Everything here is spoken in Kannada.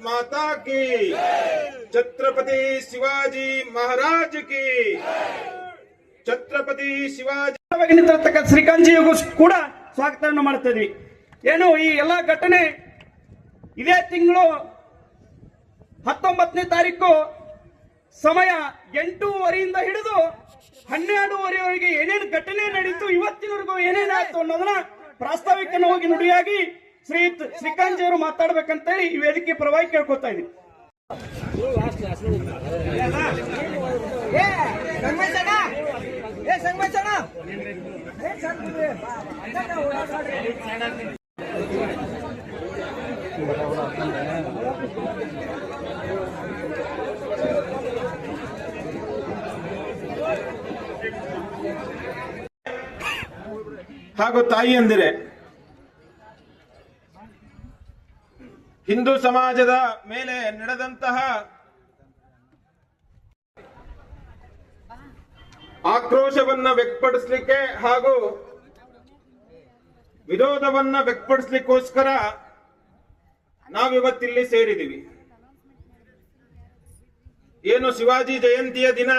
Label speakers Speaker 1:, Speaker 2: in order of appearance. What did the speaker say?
Speaker 1: माता की, छत्रपति शिवाजी महाराज की, छत्रपति शिवाजी
Speaker 2: ಶ್ರೀಕಾಂತ್ಜಿಗೂ ಕೂಡ ಸ್ವಾಗತವನ್ನು ಮಾಡ್ತಾ ಇದ್ವಿ. ಏನು ಈ ಎಲ್ಲ ಘಟನೆ ಇದೇ ತಿಂಗಳು 19ನೇ ತಾರೀಕು ಸಮಯ 8:30 ಹಿಡಿದು 12:30ವರೆಗೆ ಏನೇನು ಘಟನೆ ನಡೀತು, ಇವತ್ತಿನವರೆಗೂ ಏನೇನಾಯ್ತು ಅನ್ನೋದನ್ನ ಪ್ರಾಸ್ತಾವಿಕವಾಗಿ ನುಡಿಯಾಗಿ ಶ್ರೀಕಾಂತ್ ಅವರು ಮಾತಾಡ್ಬೇಕಂತೇಳಿ ಈ ವೇದಿಕೆ ಪರವಾಗಿ ಕೇಳ್ಕೊತಾ ಇದ್ದೀನಿ.
Speaker 1: ಹಾಗೂ ತಾಯಿಯಂದಿರೆ, ಹಿಂದೂ ಸಮಾಜದ ಮೇಲೆ ನಡೆದಂತಹ ಆಕ್ರೋಶವನ್ನ ವ್ಯಕ್ತಪಡಿಸಲಿಕ್ಕೆ ಹಾಗೂ ವಿರೋಧವನ್ನ ವ್ಯಕ್ತಪಡಿಸಲಿಕ್ಕೋಸ್ಕರ ನಾವಿವತ್ತಿಲ್ಲಿ ಸೇರಿದ್ದೀವಿ. ಏನು ಶಿವಾಜಿ ಜಯಂತಿಯ ದಿನ